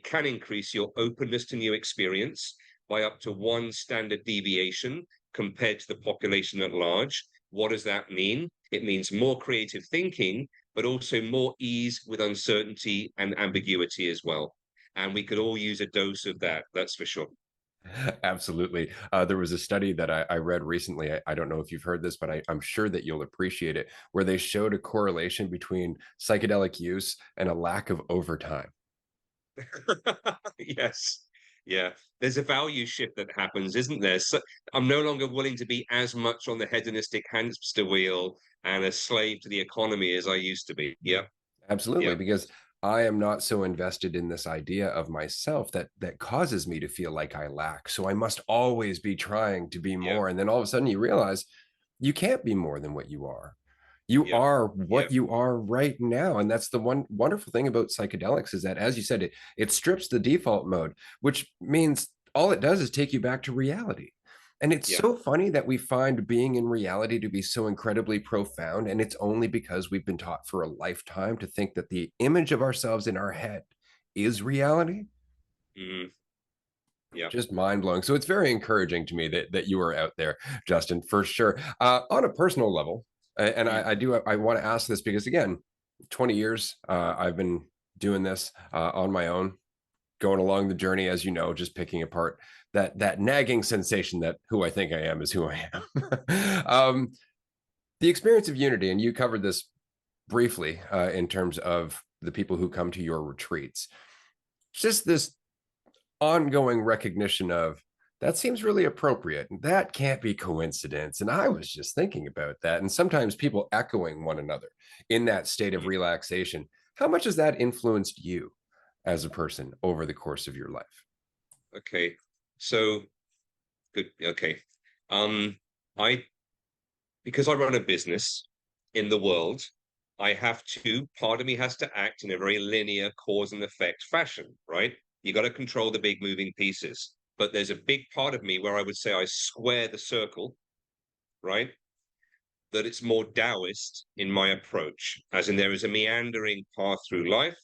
can increase your openness to new experience by up to 1 standard deviation compared to the population at large. What does that mean? It means more creative thinking, but also more ease with uncertainty and ambiguity as well. And we could all use a dose of that, that's for sure. Absolutely. There was a study that I read recently. I don't know if you've heard this, but I'm sure that you'll appreciate it, where they showed a correlation between psychedelic use and a lack of overtime. Yes. Yeah. There's a value shift that happens, isn't there? So I'm no longer willing to be as much on the hedonistic hamster wheel and a slave to the economy as I used to be. Yeah. Absolutely. Yeah. Because I am not so invested in this idea of myself that causes me to feel like I lack. So I must always be trying to be more. And then all of a sudden you realize you can't be more than what you are. You are what you are right now. And that's the one wonderful thing about psychedelics, is that, as you said, it strips the default mode, which means all it does is take you back to reality. And it's so funny that we find being in reality to be so incredibly profound. And it's only because we've been taught for a lifetime to think that the image of ourselves in our head is reality. Mm-hmm. Yeah. Just mind blowing. So it's very encouraging to me that you are out there, Justin, for sure. On a personal level, and I want to ask this because, again, 20 years I've been doing this on my own, going along the journey, as you know, just picking apart that nagging sensation that who I think I am is who I am. The experience of unity, and you covered this briefly in terms of the people who come to your retreats. Just this ongoing recognition of That seems really appropriate. That can't be coincidence. And I was just thinking about that. And sometimes people echoing one another in that state of Mm. relaxation. How much has that influenced you as a person over the course of your life? Okay, so good. Okay, I because I run a business in the world, I have to, part of me has to act in a very linear cause and effect fashion, right? You got to control the big moving pieces. But there's a big part of me where I would say I square the circle, right? That it's more Taoist in my approach, as in there is a meandering path through life,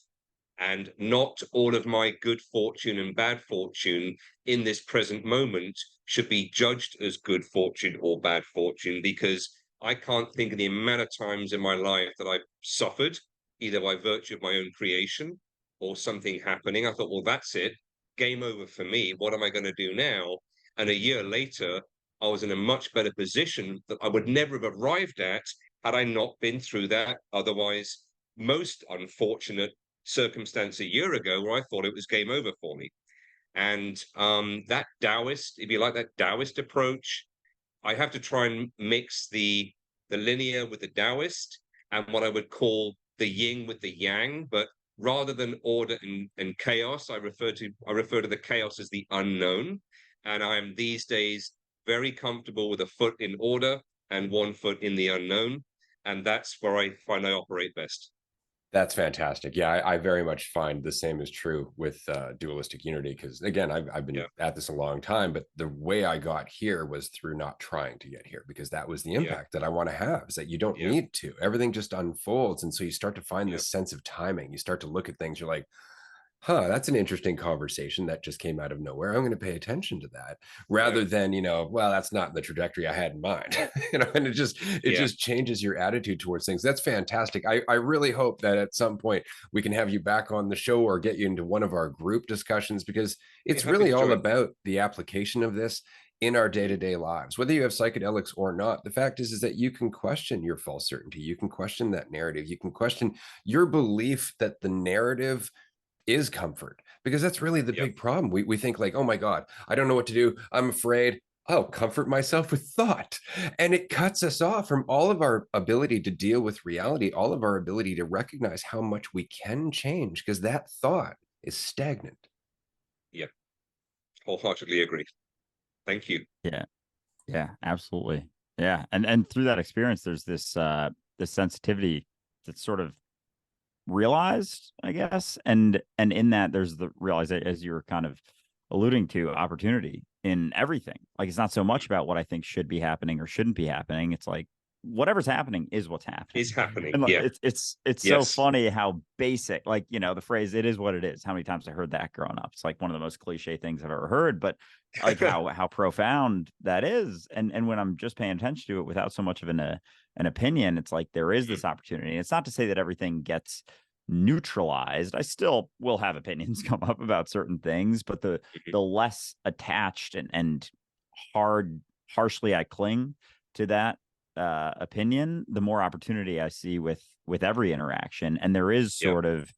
and not all of my good fortune and bad fortune in this present moment should be judged as good fortune or bad fortune, because I can't think of the amount of times in my life that I've suffered, either by virtue of my own creation or something happening. I thought, well, that's it. Game over for me. What am I going to do now? And a year later, I was in a much better position that I would never have arrived at had I not been through that otherwise most unfortunate circumstance a year ago where I thought it was game over for me. And that Taoist, if you like, that Taoist approach, I have to try and mix the linear with the Taoist and what I would call the yin with the yang. But rather than order and chaos, I refer to the chaos as the unknown. And I'm these days very comfortable with a foot in order and one foot in the unknown. And that's where I find I operate best. That's fantastic. Yeah, I very much find the same is true with dualistic unity because, again, I've been Yeah, at this a long time, but the way I got here was through not trying to get here because that was the yeah, impact that I want to have is that you don't yeah, need to. Everything just unfolds. And so you start to find yeah. this sense of timing. You start to look at things, you're like, huh, that's an interesting conversation that just came out of nowhere. I'm going to pay attention to that Yeah, rather than, well, that's not the trajectory I had in mind. And it yeah. just changes your attitude towards things. That's fantastic. I really hope that at some point we can have you back on the show or get you into one of our group discussions because Be it's happy really to all join. about the application of this in our Mhm. day-to-day lives, whether you have psychedelics or not. The fact is that you can question your false certainty. You can question that narrative. You can question your belief that the narrative is comfort because that's really the Yeah, big problem. We think like, oh my God, I don't know what to do. I'm afraid. I'll comfort myself with thought. And it cuts us off from all of our ability to deal with reality, all of our ability to recognize how much we can change because that thought is stagnant. yeah. Wholeheartedly agree. Thank you. Yeah. Yeah, absolutely. Yeah. And through that experience, there's this sensitivity that's sort of realized, I guess. And in that there's the realization, as you were kind of alluding to, opportunity in everything. Like it's not so much about what I think should be happening or shouldn't be happening. It's like whatever's happening is what's happening. Is happening. And like, Yeah. it's so Yes. funny how basic, like, the phrase "it is what it is." How many times I heard that growing up? It's like one of the most cliche things I've ever heard, but like how profound that is. And when I'm just paying attention to it without so much of an opinion, it's like there is Mhm. this opportunity. It's not to say that everything gets neutralized. I still will have opinions come up about certain things, but Mhm. the less attached and harshly I cling to that opinion, the more opportunity I see with every interaction. And there is Yeah. sort of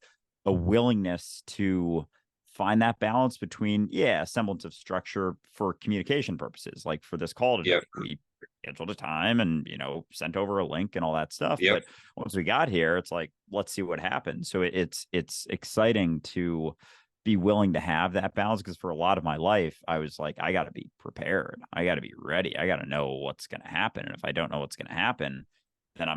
a willingness to find that balance between, a semblance of structure for communication purposes. Like for this call Yeah. today, we scheduled a time and sent over a link and all that stuff. Yeah. But once we got here, it's like, let's see what happens. So it's exciting to be willing to have that balance, because for a lot of my life I was like, I got to be prepared, I got to be ready, I got to know what's going to happen. And if I don't know what's going to happen, then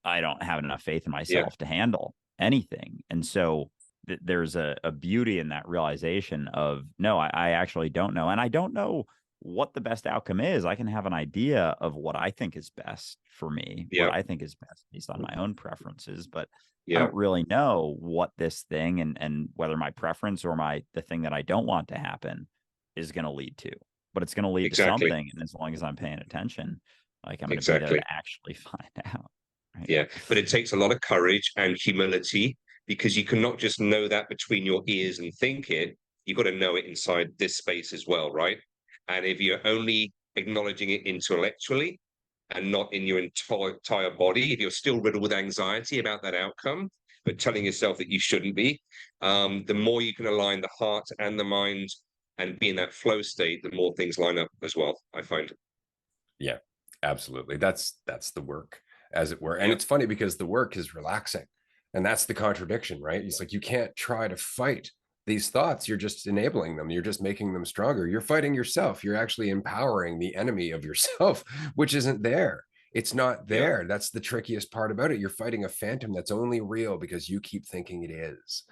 I don't have enough faith in Yeah. myself to handle anything. And so there's a beauty in that realization of, no, I actually don't know. And I don't know what the best outcome is. I can have an idea of what I think is best for me, what Yeah. I think is best based on my own preferences, but I Yeah. don't really know what this thing and whether my preference or the thing that I don't want to happen is going to lead to. But it's going to lead to Exactly. something, and as long as I'm paying attention, like I'm going to be there to Exactly. actually find out. Right. Yeah. But it takes a lot of courage and humility, because you cannot just know that between your ears and think it. You've got to know it inside this space as well, right? And if you're only acknowledging it intellectually and not in your entire body, if you're still riddled with anxiety about that outcome, but telling yourself that you shouldn't be, the more you can align the heart and the mind and be in that flow state, the more things line up as well, I find. Yeah, absolutely. That's the work, as it were. And Yeah. it's funny because the work is relaxing. And that's the contradiction, right? It's like you can't try to fight these thoughts. You're just enabling them. You're just making them stronger. You're fighting yourself. You're actually empowering the enemy of yourself, which isn't there. It's not Yeah. there. That's the trickiest part about it. You're fighting a phantom that's only real because you keep thinking it is.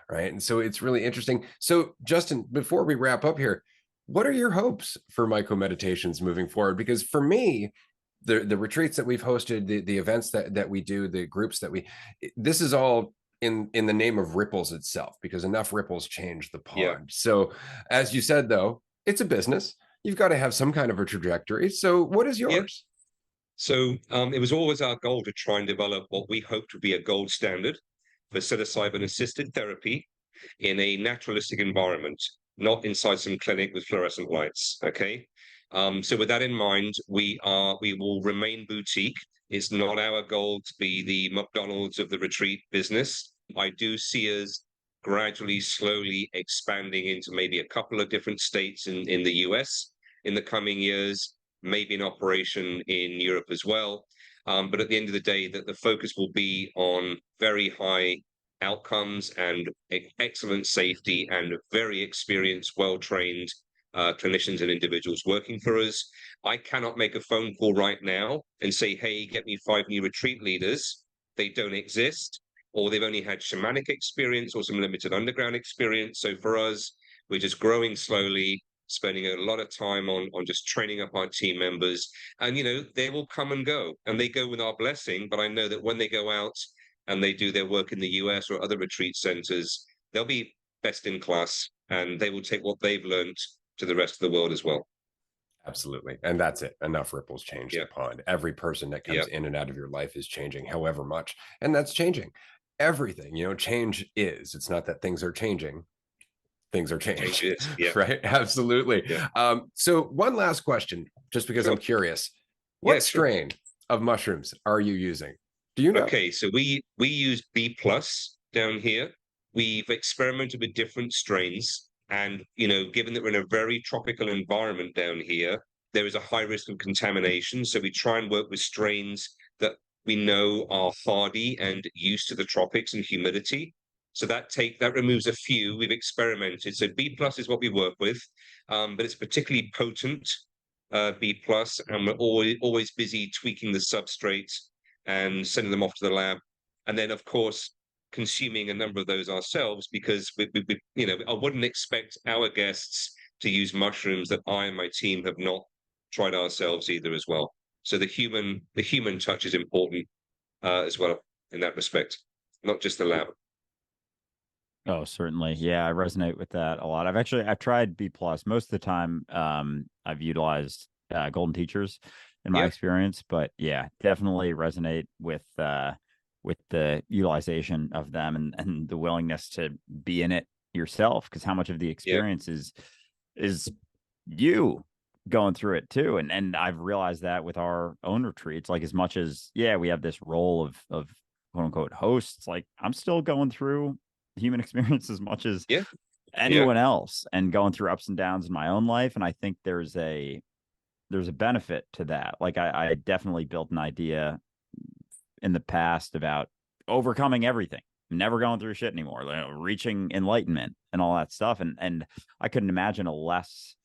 Right. And so it's really interesting. So, Justin, before we wrap up here, what are your hopes for Myco Meditations moving forward? Because for me, the retreats that we've hosted, the events that we do, the groups that this is all in the name of ripples itself, because enough ripples change the Yeah. pond. So, as you said, though, it's a business. You've got to have some kind of a trajectory. So, what is Yeah. yours? So it was always our goal to try and develop what we hoped would be a gold standard for psilocybin-assisted therapy in a naturalistic environment, not inside some clinic with fluorescent lights. Okay. So with that in mind, we will remain boutique. It's not our goal to be the McDonald's of the retreat business. I do see us gradually, slowly expanding into maybe a couple of different states in the US in the coming years, maybe an operation in Europe as well. But at the end of the day, that the focus will be on very high outcomes and excellent safety and very experienced, well-trained clinicians and individuals working for us. I cannot make a phone call right now and say, hey, get me 5 new retreat leaders. They don't exist, or they've only had shamanic experience or some limited underground experience. So for us, we're just growing slowly, spending a lot of time on just training up our team members. And, they will come and go, and they go with our blessing. But I know that when they go out and they do their work in the US or other retreat centers, they'll be best in class, and they will take what they've learned to the rest of the world as well. Absolutely. And that's it. Enough ripples change Yeah. the pond. Every person that comes Yeah. in and out of your life is changing, however much. And that's changing everything. Change is. It's not that things are changing. Things are Change changing. is. Yeah. Right. Absolutely. Yeah. So one last question, just because I'm Sure. curious. Yeah, What sure. strain of mushrooms are you using? Do you know? Okay, so we use B plus down here. We've experimented with different strains, and given that we're in a very tropical environment down here, there is a high risk of contamination. So we try and work with strains that we know are hardy and used to the tropics and humidity. So that removes a few. We've experimented. So B plus is what we work with, but it's particularly potent B plus, and we're always busy tweaking the substrates and sending them off to the lab. And then, of course, consuming a number of those ourselves, because I wouldn't expect our guests to use mushrooms that I and my team have not tried ourselves either as well. So the human touch is important as well in that respect, not just the lab. Oh, certainly. Yeah, I resonate with that a lot. I've tried B plus. Most of the time, I've utilized golden teachers in my Yeah. experience, but yeah, definitely resonate with the utilization of them and the willingness to be in it yourself, because how much of the Yeah. experience is you going through it too. And I've realized that with our own retreats, like, as much as, yeah, we have this role of quote unquote hosts, like, I'm still going through human experience as much as Yeah. anyone else, and going through ups and downs in my own life. And I think there's a benefit to that. Like, I definitely built an idea in the past about overcoming everything, never going through shit anymore, reaching enlightenment and all that stuff. And I couldn't imagine a less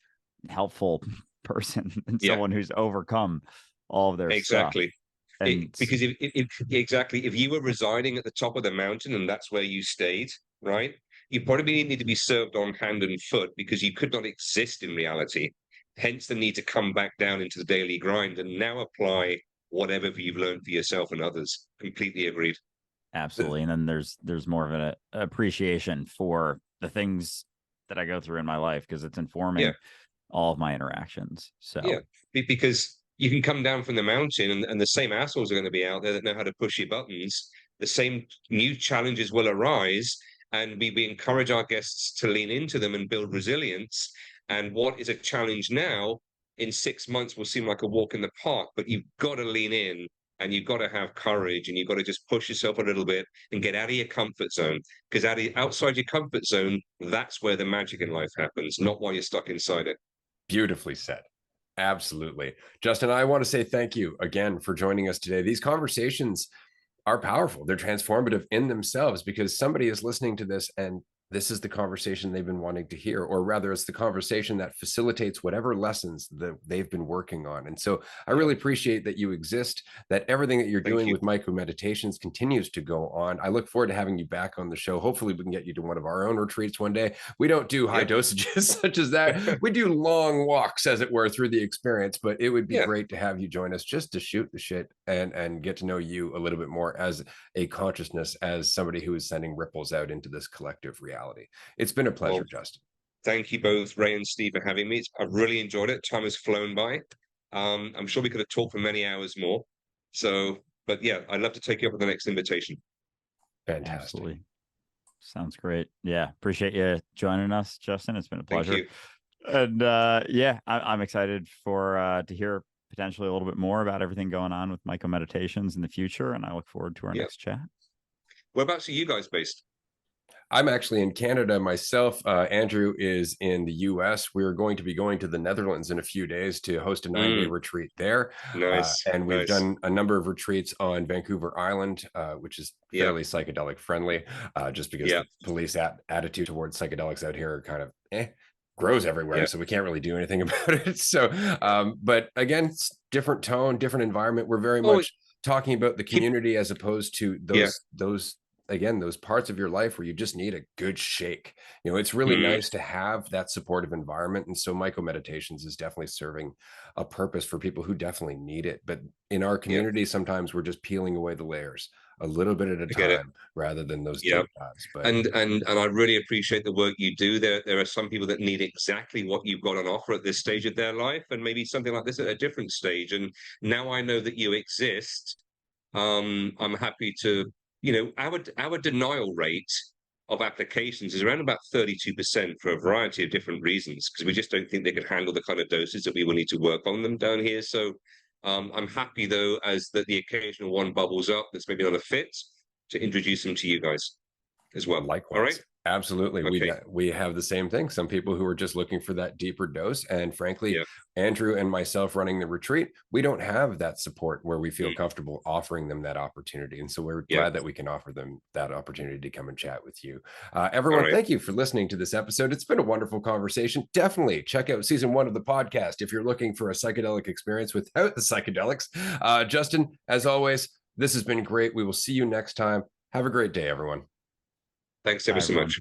helpful person than Yeah. someone who's overcome all of their stuff. Exactly. And Because if you were residing at the top of the mountain and that's where you stayed, right, you probably need to be served on hand and foot, because you could not exist in reality. Hence the need to come back down into the daily grind and now apply whatever you've learned for yourself and others. Completely agreed. absolutely. And then there's more of an appreciation for the things that I go through in my life, because it's informing Yeah. all of my interactions. So Yeah, because you can come down from the mountain, and the same assholes are going to be out there that know how to push your buttons. The same new challenges will arise, and we encourage our guests to lean into them and build resilience. And what is a challenge now, in 6 months will seem like a walk in the park, but you've got to lean in and you've got to have courage, and you've got to just push yourself a little bit and get out of your comfort zone, because outside your comfort zone, that's where the magic in life happens, not while you're stuck inside it. Beautifully said. Absolutely. Justin, I want to say thank you again for joining us today. These conversations are powerful. They're transformative in themselves, because somebody is listening to this and this is the conversation they've been wanting to hear, or rather it's the conversation that facilitates whatever lessons that they've been working on. And so I really appreciate that you exist, that everything that you're doing with Myco Meditations continues to go on. I look forward to having you back on the show. Hopefully we can get you to one of our own retreats one day. We don't do high dosages such as that. We do long walks, as it were, through the experience, but it would be great to have you join us just to shoot the shit and get to know you a little bit more as a consciousness, as somebody who is sending ripples out into this collective reality. It's been a pleasure, Justin. Thank you both, Ray and Steve, for having me. I've really enjoyed it. Time has flown by. I'm sure we could have talked for many hours more. So, but yeah, I'd love to take you up with the next invitation. Fantastic. Absolutely. Sounds great. Yeah. Appreciate you joining us, Justin. It's been a pleasure. Thank you. And yeah, I'm excited for to hear potentially a little bit more about everything going on with Myco Meditations in the future. And I look forward to our next chat. Whereabouts are you guys based? I'm actually in Canada myself. Andrew is in the US. We're going to be going to the Netherlands in a few days to host a 9-day retreat there. Nice. And we've done a number of retreats on Vancouver Island, which is fairly psychedelic friendly, just because the police attitude towards psychedelics out here are kind of grows everywhere. So we can't really do anything about it. So, but again, different tone, different environment. We're very much talking about the community as opposed to those again, those parts of your life where you just need a good shake. You know, it's really nice to have that supportive environment. And so Myco Meditations is definitely serving a purpose for people who definitely need it. But in our community, sometimes we're just peeling away the layers a little bit at a time rather than those deep dives. But and I really appreciate the work you do. There are some people that need exactly what you've got on offer at this stage of their life, and maybe something like this at a different stage. And now I know that you exist. I'm happy to, you know, our denial rate of applications is around about 32% for a variety of different reasons, because we just don't think they could handle the kind of doses that we will need to work on them down here. So I'm happy, though, as that the occasional one bubbles up that's maybe not a fit, to introduce them to you guys as well. Likewise. All right. Absolutely. Okay. We have the same thing. Some people who are just looking for that deeper dose. And frankly, Andrew and myself running the retreat, we don't have that support where we feel comfortable offering them that opportunity. And so we're glad that we can offer them that opportunity to come and chat with you. Everyone, thank you for listening to this episode. It's been a wonderful conversation. Definitely check out season 1 of the podcast if you're looking for a psychedelic experience without the psychedelics. Justin, as always, this has been great. We will see you next time. Have a great day, everyone. Thanks ever so much.